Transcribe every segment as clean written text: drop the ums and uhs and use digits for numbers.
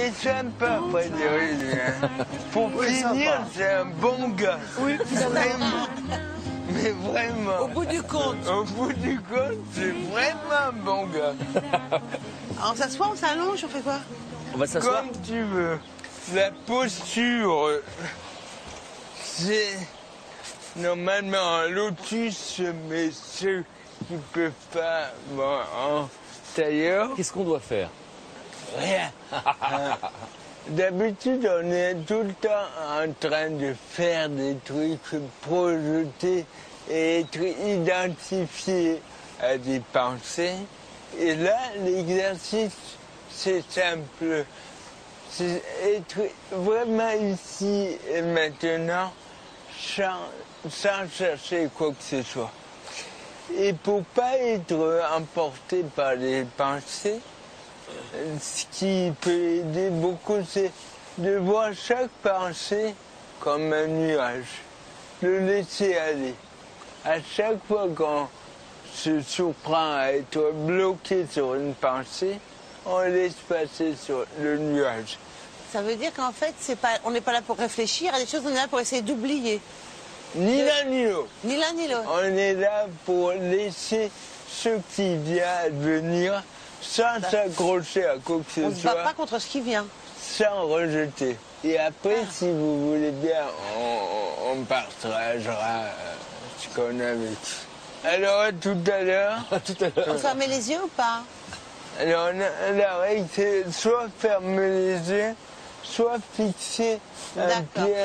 est sympa, Frédéric. Pour finir, c'est un bon gars. Oui, Vraiment. Mais vraiment. Au bout du compte. Au bout du compte, c'est vraiment un bon gars. Alors, on s'assoit, on s'allonge, on fait quoi? On va s'asseoir. Comme tu veux. La posture, c'est normalement un lotus, mais ceux qui peuvent pas en tailleur. Qu'est-ce qu'on doit faire? Rien. D'habitude, on est tout le temps en train de faire des trucs, projeter et être identifié à des pensées. Et là, l'exercice, c'est simple. C'est être vraiment ici et maintenant, sans chercher quoi que ce soit. Et pour pas être emporté par les pensées, ce qui peut aider beaucoup, c'est de voir chaque pensée comme un nuage, le laisser aller. À chaque fois qu'on se surprend à être bloqué sur une pensée, on laisse passer sur le nuage. Ça veut dire qu'en fait, on n'est pas là pour réfléchir à des choses, on est là pour essayer d'oublier. Ni l'un ni l'autre. Ni l'un ni l'autre. On est là pour laisser ce qui vient advenir sans s'accrocher à quoi que ce soit. On ne se bat pas contre ce qui vient. Sans rejeter. Et après, si vous voulez bien, on partagera ce qu'on a vécu. Alors, à tout à l'heure. Tout à l'heure. On ferme les yeux ou pas? Alors, la règle, c'est soit fermer les yeux, soit fixer un pied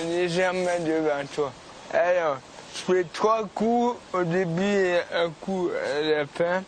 légèrement devant toi. Alors, je fais 3 coups au début et un coup à la fin.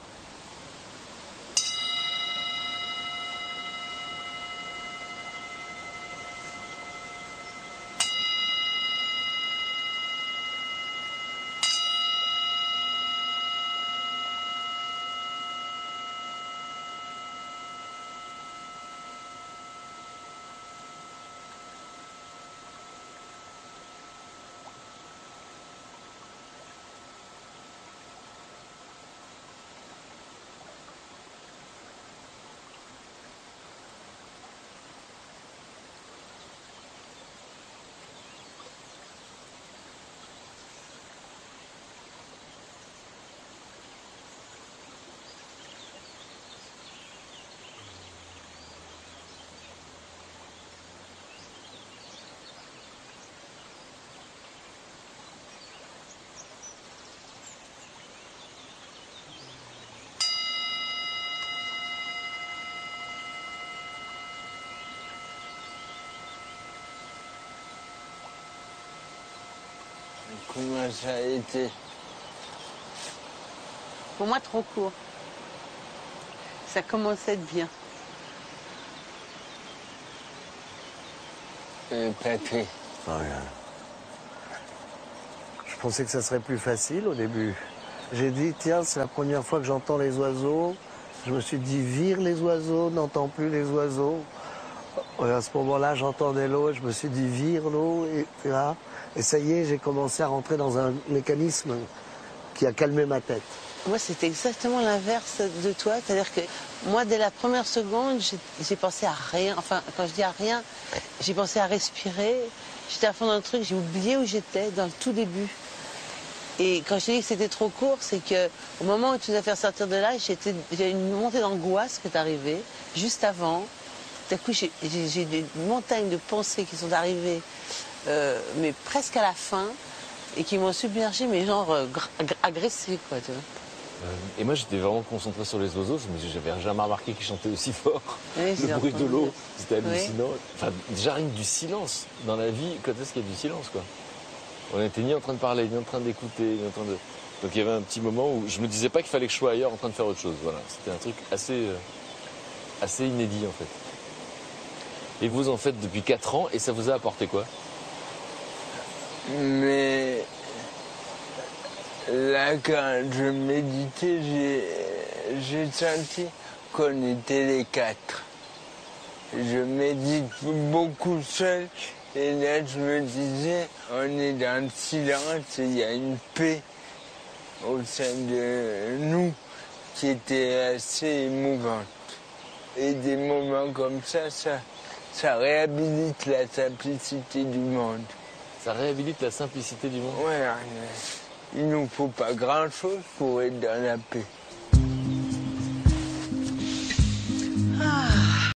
Comment ça a été? Pour moi, trop court. Ça commençait bien. Patrick. Je pensais que ça serait plus facile au début. J'ai dit, tiens, c'est la première fois que j'entends les oiseaux. Je me suis dit, vire les oiseaux, n'entends plus les oiseaux. Et à ce moment-là, j'entendais l'eau, je me suis dit, vire l'eau, et là. Et ça y est, j'ai commencé à rentrer dans un mécanisme qui a calmé ma tête. Moi, c'était exactement l'inverse de toi. C'est-à-dire que moi, dès la première seconde, j'ai pensé à rien. Enfin, quand je dis à rien, j'ai pensé à respirer. J'étais à fond dans le truc, j'ai oublié où j'étais dans le tout début. Et quand je te dis que c'était trop court, c'est qu'au moment où tu nous as fait sortir de là, j'ai une montée d'angoisse qui est arrivée juste avant. D'un coup, j'ai des montagnes de pensées qui sont arrivées, mais presque à la fin, et qui m'ont submergé, mais genre agressé, quoi, tu vois. Et moi, j'étais vraiment concentré sur les oiseaux, mais j'avais jamais remarqué qu'ils chantaient aussi fort. Oui, le bruit de l'eau, c'était Oui. hallucinant. Enfin, déjà rien que du silence. Dans la vie, quand est-ce qu'il y a du silence, quoi? On n'était ni en train de parler, ni en train d'écouter, ni en train de... Donc il y avait un petit moment où je me disais pas qu'il fallait que je sois ailleurs en train de faire autre chose. Voilà, c'était un truc assez inédit, en fait. Et vous en faites depuis 4 ans, et ça vous a apporté quoi? Mais là, quand je méditais, j'ai senti qu'on était les 4. Je médite beaucoup seul, et là, je me disais, on est dans le silence, et il y a une paix au sein de nous qui était assez émouvante. Et des moments comme ça réhabilite la simplicité du monde. Ça réhabilite la simplicité du monde. Ouais, il nous faut pas grand-chose pour être dans la paix.